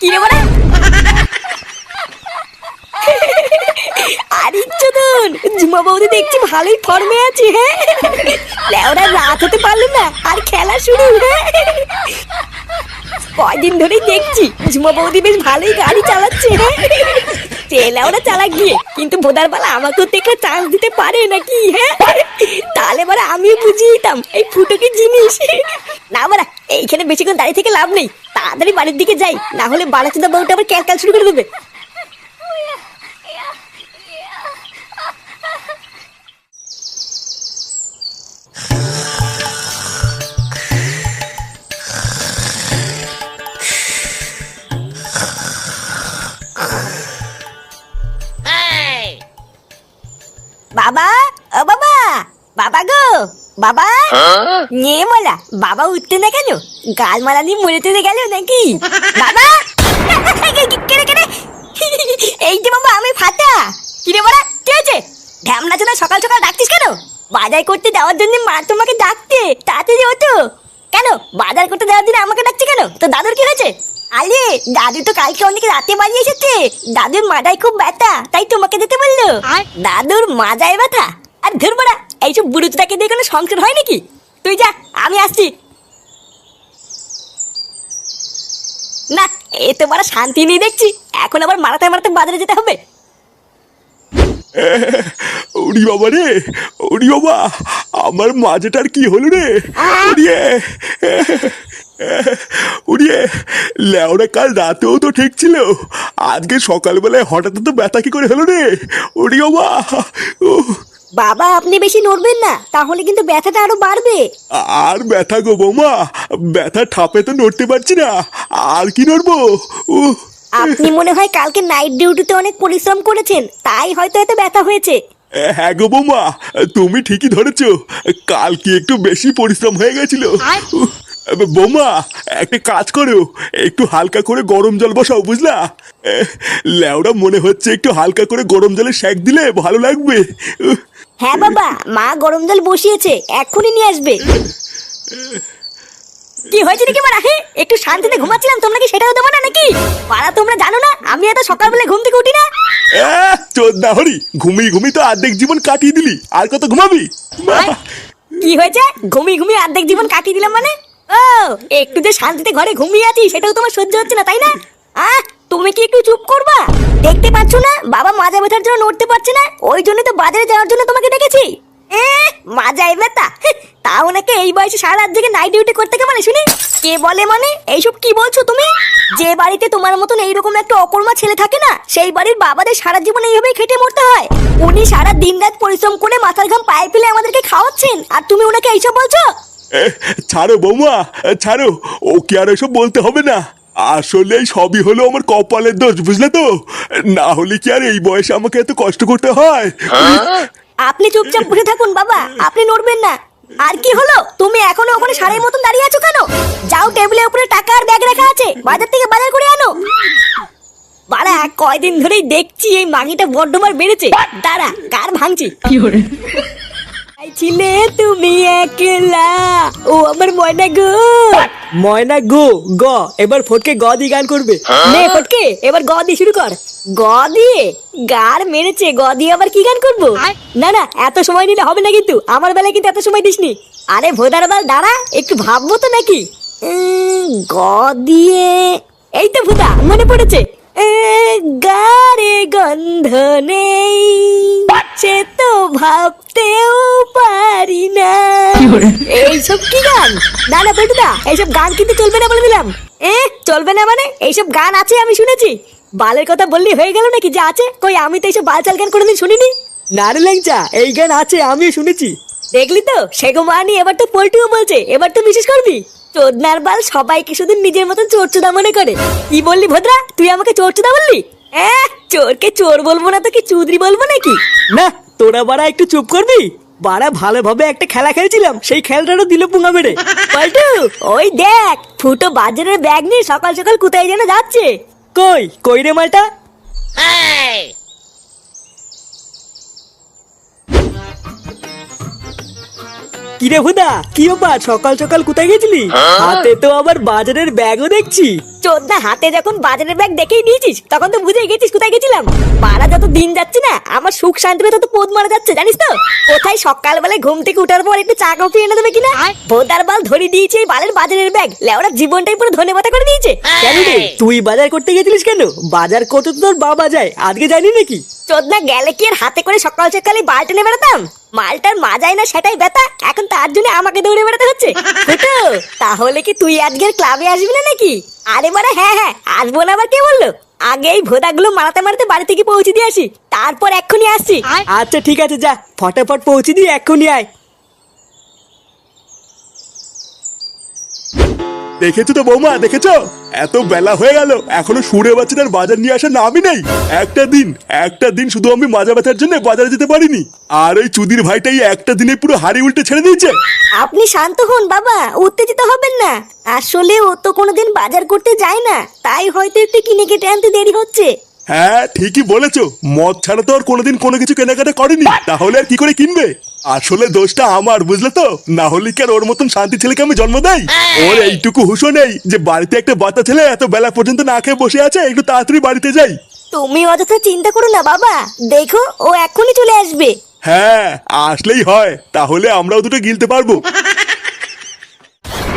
কি রে বড়া? আরে চোদন, ঝুমা বৌদি দেখছি ভালোই ফর্মে আছে। হ্যাঁ, লেওরা রাত হতে পারলো না আর খেলা শুরু। হ্যাঁ, কয়দিন ধরেই দেখছি ঝুমা বৌদি বেশ ভালোই গাড়ি চালাচ্ছে। হ্যাঁ, তেলা ওরা চালাক গিয়ে, কিন্তু ভোদার বেলা আমাকেও তো একটা চান্স দিতে পারে নাকি? হ্যাঁ, তাহলে বড় আমিও বুঝিয়ে দিতাম এই ফুটো কি জিনিস। না বড়া, এইখানে বেশিক্ষণ দাঁড়িয়ে থেকে লাভ নেই, তাড়াতাড়ি বাড়ির দিকে যাই, না হলে বাড়াচোদা বউটা আবার ক্যালকাল শুরু করে দেবে। বাবা, ও বাবা, বাবা গো, বাবা। নিয়ে মোলা বাবা উঠতে না কেন? গাল মালা নিয়ে মরে টরে গেল নাকি? বাবা, কেড়ে কেড়ে, এই যে বাবা আমি ফাটা। কিরে বড়া, কি হয়েছে? ঢ্যামনা চোদা সকাল সকাল ডাকছিস কেন? বাজার করতে যাওয়ার জন্য মা তোমাকে ডাকতে, তাড়াতাড়ি ওঠো। কেন বাজার করতে যাওয়ার জন্য আমাকে ডাকছে কেন? তো দাদুর কি হয়েছে? আরে দাদু তো কালকে অনেক রাতে বাড়ি এসেছে, দাদুর মাথায় খুব ব্যথা, তাই তোমাকে যেতে বললো। দাদুর মাজায় ব্যথা? আর ধর বড়া, এইসব বুড়োটাকে দিয়ে কোনো সংসার হয় নাকি? তুই যা, আমি আসছি। না, এ তো বড় শান্তি নেই দেখছি, এখন আবার মারাতে মারাতে বাজারে যেতে হবে। ওরি বাবা রে, ওরি বাবা, আমার মাঝেটার কি হলো রে? ওরিয়ে ওরিয়ে, লেওরা কাল রাতেও তো ঠিক ছিল, আজকে সকালবেলায় হঠাৎ তো ব্যথা কি করে হলো রে? ওরি বাবা। বাবা আপনি বেশি নড়বেন না, তাহলে কিন্তু ব্যথাটা আরো বাড়বে। আর ব্যথা গো বৌমা, ব্যথা ঠাপে তো নড়তে পারছি না, আর কি নড়বো? আপনি মনে হয় কালকে নাইট ডিউটিতে অনেক পরিশ্রম করেছেন, তাই হয়তো এত ব্যথা হয়েছে। হ্যাঁ গো বৌমা, তুমি ঠিকই ধরেছো, কাল কি একটু বেশি পরিশ্রম হয়ে গেছিল। বৌমা একটা কাজ করো, একটু হালকা করে গরম জল বসাও, বুঝলা? লেওরা মনে হচ্ছে একটু হালকা করে গরম জলে সেক দিলে ভালো লাগবে। হ্যাঁ বাবা, মা গরম জল বসিয়েছে, এক্ষুনি নিয়ে আসবে। কি হয়েছে নাকি মারা? হ্যাঁ, একটু শান্তিতে ঘুমাচ্ছিলাম, তোমরা কি সেটাও দেবো না নাকি? পাড়া তোমরা জানো না আমি এত সকালবেলা ঘুম থেকে উঠি না? চোদ্দা হরি, ঘুমিয়ে ঘুমিয়ে তো অর্ধেক জীবন কাটিয়ে দিলি, আর কত ঘুমাবি? কি হয়েছে? ঘুমিয়ে ঘুমিয়ে অর্ধেক জীবন কাটিয়ে দিলাম মানে? ও, একটু যে শান্তিতে ঘরে ঘুমিয়ে আছি সেটাও তোমার সহ্য হচ্ছে না, তাই না? তুমি কি একটু চুপ করবা? দেখতে পাচ্ছ না বাবা মাজা ব্যথার জন্য নড়তে পারছে না, ওই জন্য তো বাজারে যাওয়ার জন্য তোমাকে ডেকেছি। মাজায় ব্যথা? তাও নাকি এই বয়সে সারা রাত জেগে নাইট ডিউটি করতে কে মানে শুনি? কে বলে মানে? এইসব কি বলছো তুমি? যে বাড়িতে তোমার মতন এইরকম একটা অকর্মা ছেলে থাকে না, সেই বাড়ির বাবাদের সারা জীবন এইভাবেই খেটে মরতে হয়। উনি সারা দিন রাত পরিশ্রম করে মাথার ঘাম পায়ে ফেলে আমাদেরকে খাওয়াচ্ছেন, আর তুমি ওনাকে এইসব বলছো? ছাড়ো বৌমা, ছাড়ো, ওকে আর এসব বলতে হবে না। আসলে সবই হলো আমার কপালের দোষ, বুঝলে তো? না হলে কি আর এই বয়সে আমাকে এত কষ্ট করতে হয়? আপনি চুপচাপ বসে থাকুন বাবা, আপনি নড়বেন না। আর কি হলো, তুমি এখনো ওখানে সারের মতন দাঁড়িয়ে আছো কেন? যাও, টেবিলের উপরে টাকা আর ব্যাগ রাখা আছে, বাজার থেকে বাজার করে আনো। বাড়া, কয়দিন ধরেই দেখছি এই মাগিটা বড্ডমার বেড়েছে। দাঁড়া, কার ভাঙছি। ছিলে তুমি একলা, ও আমার ময়না গো। ময়না গো গ, এবার ফটকে গ দিয়ে গান করবে। নে ফটকে, এবার গ দিয়ে শুরু কর। গ দিয়ে? গার মেরেছে, গ দিয়ে আবার কি গান করবো? না না, এত সময় নিলে হবে না, কিন্তু আমার বেলায় কিন্তু এত সময় দিসনি। আরে ভোদার বাল দাঁড়া, একটু ভাববো তো নাকি। গ দিয়ে, এই তো ভুদা মনে পড়েছে। গারে গন্ধ নেই, সে তো ভাবতেও পারি না। এইসব কি গান? না না পেটুদা, এইসব গান কিন্তু চলবে না বলে দিলাম। চলবে না মানে? এইসব গান আছে আমি শুনেছি। বালের কথা বললি হয়ে গেল নাকি যে আছে? কই আমি তো এইসব বালচাল গান কোনোদিন শুনিনি। না রে ল্যাংচা, এই গান আছে, আমিও শুনেছি। দেখলি তো, সেগো মানি এবার তো পল্টুও বলছে, এবার তো বিশেষ করবি। চোদনার বাল সবাইকে শুধু নিজের মতন চোরচোদা মনে করে। কি বললি ভদ্রা, তুই আমাকে চোরচোদা বললি? চোরকে চোর বলবো না তো কি চুদরি বলবো নাকি? না, তোরা বাড়া একটু চুপ করবি। বাড়া ভালোভাবে একটা খেলা খেলছিলাম, সেই খেলাটারও দিল পুঙ্গা মেরে। পল্টু, ওই দেখ ফুটো বাজারের ব্যাগ নিয়ে সকাল সকাল কোথায় যেন যাচ্ছে। কই কই রে মালটা? কিরে হুদা, কি ব্যাপার? সকাল সকাল কোথায় গেছিলি? হাতে তো আবার বাজারের ব্যাগও দেখছি। চোদ্দা হাতে যখন বাজারের ব্যাগ দেখেই নিয়েছিস তখন তো বুঝে গেছিস কোথায় গেছিলাম। বাড়া যত দিন যাচ্ছে না আমার সুখ শান্তিতে তত পোদ মারা যাচ্ছে জানিস তো। কোথায় সকালবেলায় ঘুম থেকে উঠার পর একটু চা কফি এনে দেবে কিনা, ভোদার বাল ধরে দিয়েছে এই বালের বাজারের ব্যাগ। লেওরা জীবনটাই পুরো ধনেপাতা করে দিয়েছে। কেন রে, তুই বাজার করতে গেছিলিস কেন? বাজার করতে তো তোর বাবা যায়, আজকে জানি নাকি? চোদ্দা গেলে কি আর হাতে করে সকাল সকালে বাল টেনে বেড়াতাম? মালটার মাজায় না সেটাই ব্যথা, এখন তার জন্য আমাকে দৌড়ে বেড়াতে হচ্ছে। ফুটো, তাহলে কি তুই আজকের ক্লাবে আসবি না নাকি? আরে বাড়া হ্যাঁ হ্যাঁ আসবো না, আবার কে বললো? আগে এই ভোদাগুলো মারাতে মারাতে বাড়ি থেকে পৌঁছে দিয়ে আসি, তারপর এক্ষুনি আসছি। আচ্ছা ঠিক আছে, যা ফটাফট পৌঁছে দিয়ে এক্ষুনি আয়। দেখেছো তো বৌমা, দেখেছো? এত বেলা হয়ে গেল এখনো সুরে বাচ্চাটার বাজার নিয়ে আসার নামই নেই। একটা দিন শুধু আমি মাজা ব্যথার জন্য বাজারে যেতে পারিনি, আর ওই চুদির ভাইটাই একটা দিনে পুরো হাড়ি উল্টে ছেড়ে দিয়েছে। আপনি শান্ত হন বাবা, উত্তেজিত হবেন না। আসলে ও তো কোনোদিন বাজার করতে যায় না, তাই হয়তো একটু কিনে কেটে আনতে দেরি হচ্ছে। হ্যাঁ ঠিকই বলেছো, মদ ছাড়া তো আর কোনোদিন কোনো কিছু কেনাকাটা করেনি, তাহলে আর কি করে কিনবে? আসলে দোষটা আমার, বুঝলে তো? না হলে কি আর ওর মতন শান্তি ছেলেকে আমি জন্ম দেই? ওর এইটুকু হুঁশও নেই যে বাড়িতে একটা বাচ্চা ছেলে এত বেলা পর্যন্ত না খেয়ে বসে আছে, একটু তাড়াতাড়ি বাড়িতে যাই। তুমি অযথা চিন্তা করো না বাবা, দেখো ও এক্ষুনি চলে আসবে। হ্যাঁ আসলেই হয়, তাহলে আমরাও দুটো গিলতে পারবো।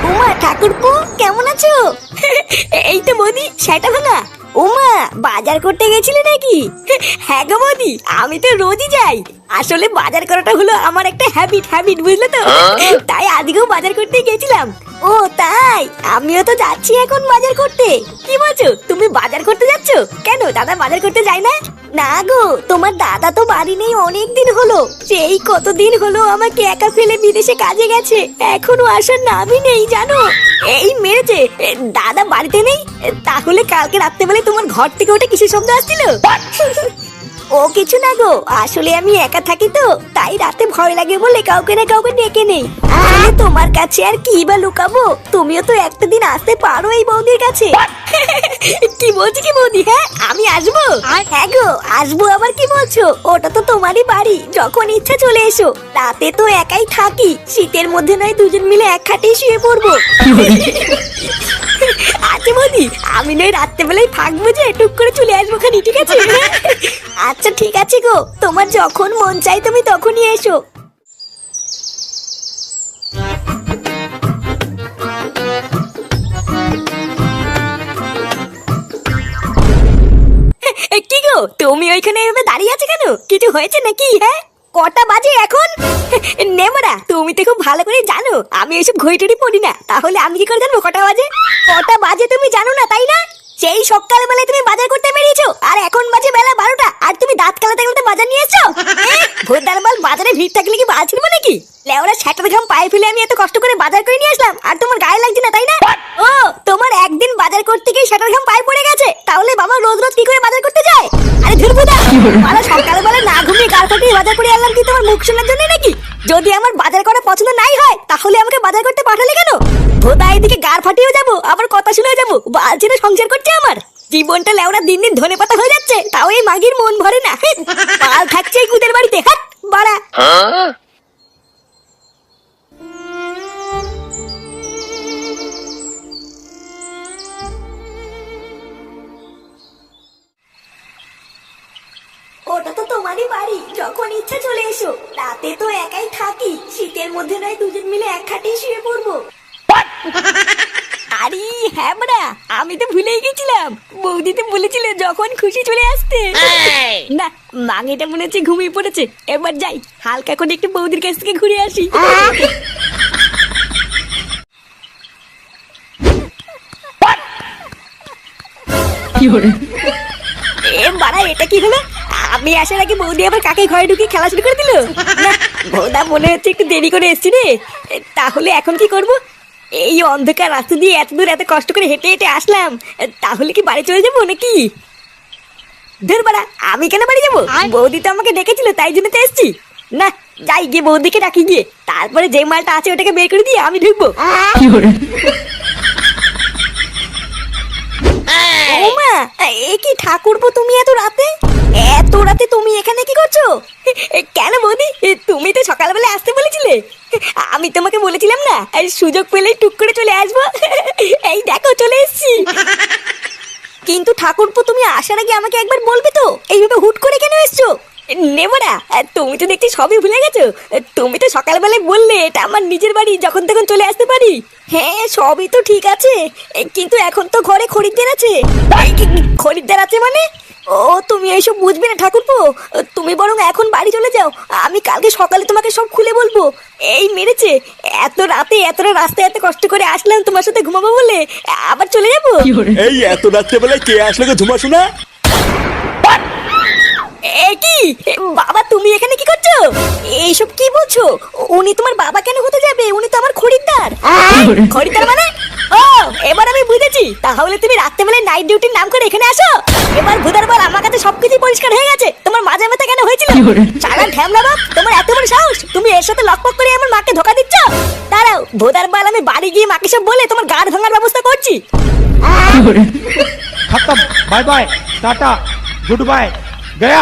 উমা ঠাকুরপো কেমন আছো? এই তো বৌদি, সেটা ভাঙা। উমা বাজার করতে গেছিলে নাকি? হ্যাঁ গো বৌদি, আমি তো রোজই যাই। আসলে বাজার করাটা হলো আমার একটা হ্যাবিট বুঝলে তো, তাই আজকেও বাজার করতে গেছিলাম। ও তাই, আমিও তো যাচ্ছি এখন বাজার করতে। কি বলছো, তুমি বাজার করতে যাচ্ছ? কেন দাদা বাজার করতে যায় না? না গো, তোমার দাদা তো বাড়ি নেই অনেক দিন হলো। সেই কতদিন হলো আমাকে একা ফেলে বিদেশে কাজে গেছে, এখনো আসার নামই নেই জানো। এই মেরেছে। দাদা বাড়িতে নেই? তাহলে কালকে রাত্রেবেলায় তোমার ঘর থেকে ওটা কিসের শব্দ আসছিল? ও কিছু না গো, আসলে আমি একা থাকি তো, তাই রাতে ভয় লাগে বলে কাউকে না কাউকে ডেকে নেই। আসলে তোমার কাছে আর কি বা লুকাবো, তুমিও তো একটা দিন আসতে পারো এই বৌদির কাছে। কি বলছি কি বৌদি? হ্যাঁ আমি আসবো। হ্যাঁ গো আসবো, আবার কি বলছো? ওটা তো তোমারই বাড়ি, যখন ইচ্ছা চলে এসো। রাতে তো একাই থাকি, শীতের মধ্যে নয় দুজন মিলে এক খাটেই শুয়ে পড়বো। আচ্ছা বৌদি, আমি নয় রাত্রেবেলায় থাকবো, যে টুক করে চলে আসবো খানি, ঠিক আছে? আচ্ছা ঠিক আছে গো, তোমার যখন মন চাই তুমি তখনই এসো। কি গো, তুমি ওইখানে এভাবে দাঁড়িয়ে আছো কেন? কিছু হয়েছে নাকি? হ্যাঁ কটা বাজে এখন? নেমরা, তুমি তো খুব ভালো করে জানো আমি এইসব ঘড়িটড়ি পড়ি না, তাহলে আমি কি করে জানবো কটা বাজে? কটা বাজে তুমি জানো না তাই না? সেই সকালবেলায় তুমি বাজার করতে বেরিয়েছো, আর এখন বাজে বেলা 12টা, আর তুমি দাঁত কালাতে কালাতে বাজার নিয়ে এসছো? ভোদার বাল, বাজারে ভিড় থাকলে কি বাল ছিড়বো নাকি? লেওরা ছাটার ঘাম পায়ে ফেলে আমি এত কষ্ট করে বাজার করে নিয়ে আসলাম, আর তোমার গায়ে লাগছে না তাই না? ও তোমার একদিন বাজার করতে গিয়ে ছাটার ঘাম পায়ে পড়ে গেছে, তাহলে বাবা রোজ রোজ কি করে বাজার করতে যায়? আরে ধুর ভোদা, মারা সকালবেলা না ঘুমিয়ে গাল ফাটিয়ে বাজার করে আনলাম কি তোমার মুখ শোনার জন্য নাকি? যদি আমার বাজার করা পছন্দ নাই হয় তাহলে আমাকে বাজার করতে পাঠালে কেন? ভোদা এদিকে গাল ফাটিয়েও যাবো, আবার কথা শুনেও যাবো, বাল ছেড়ে সংসার করছে আমার। জীবনটা লেওরা দিন দিন ধনেপাতা হয়ে যাচ্ছে, তাও এই মাগির মন ভরে না। বাল থাকছে এই কুদের বাড়িতে, হাট বাড়া। ওটা তো তোমারই বাড়ি, যখন ইচ্ছা চলে এসো। রাতে তো একাই থাকি, শীতের মধ্যে নয় দুজন মিলে এক খাটেই শুয়ে পড়বো। আরে হ্যাঁ বড়া, আমি তো ভুলেই গেছিলাম, বৌদি তো বলেছিল যখন খুশি চলে আসতে। না মাঙিটা মনে হচ্ছে ঘুমিয়ে পড়েছে, এবার যাই হালকা করে একটু বৌদির কাছ থেকে ঘুরে আসি। এ বাড়া, এটা কি হলো? আমি আসার আগে বৌদি আবার কাকে ঘরে ঢুকিয়ে খেলা শুরু করে দিল। না বৌদা মনে হচ্ছে একটু দেরি করে এসছি রে, তাহলে এখন কি করব? এই অন্ধকার রাস্তা দিয়ে এত দূর এত কষ্ট করে হেঁটে হেঁটে আসলাম, তাহলে কি বাড়ি চলে যাবো নাকি? ধর বাড়া, আমি কেন বাড়ি যাবো? বৌদি তো আমাকে ডেকেছিল, তাই জন্য তো এসছি। না যাই গিয়ে বৌদিকে ডাকি গিয়ে, তারপরে যে মালটা আছে ওটাকে বের করে দিয়ে আমি ঢুকবো। ও ওমা, এ কি ঠাকুরপো তুমি এত রাতে? এত রাতে তুমি এখানে কি করছো? কেন বৌদি, তুমি তো সকালবেলা আসতে বলেছিলে। আমি তোমাকে বলেছিলাম না, এই সুযোগ পেলেই টুক করে চলে আসবো। এই দেখো চলে এসেছি। কিন্তু ঠাকুরপো তুমি আসার আগে আমাকে একবার বলবে তো, এইভাবে হুট করে কেন এসছো? নেবরা, তুমি তো দেখছি সবই ভুলে গেছো। তুমি তো সকালবেলায় বললে এটা আমার নিজের বাড়ি, যখন তখন চলে আসতে পারি। হ্যাঁ সবই তো ঠিক আছে, কিন্তু এখন তো ঘরে খরিদ্দার আছে। খরিদ্দার আছে মানে? ও তুমি এইসব বুঝবে না ঠাকুরপো, তুমি বরং এখন বাড়ি চলে যাও, আমি কালকে সকালে তোমাকে সব খুলে বলবো। এই মেরেছে, এত রাতে এতটা রাস্তায় এত কষ্ট করে আসলাম তোমার সাথে ঘুমাবো বলে, আবার চলে যাবো? এই এত রাত্রেবেলায় কে আসলে গো ঝুমা শোনা? এ কি বাবা, তুমি এখানে কি করছো? এইসব কি বলছো? উনি তোমার বাবা কেন হতে যাবে? উনি তো আমার খরিদ্দার। খরিদ্দার মানে? ও এবার আমি বুঝেছি, তাহলে তুমি রাত্রেবেলায় নাইট ডিউটির নাম করে এখানে আসো। এবার ভুদার বল, আমার কাছে সবকিছু পরিষ্কার হয়ে গেছে। তোমার মাঝে মাথা কেন হয়েছিল? সারা ঢ্যামলা বাপ, তোমার এত বড় সাহস, তুমি এর সাথে লকপক করে আমার মাকে ধোকা দিচ্ছ। দাঁড়াও ভুদার বল, আমি বাড়ি গিয়ে মাকে সব বলে তোমার গাড় ভাঙার ব্যবস্থা করছি। खत्म bye bye tata goodbye गया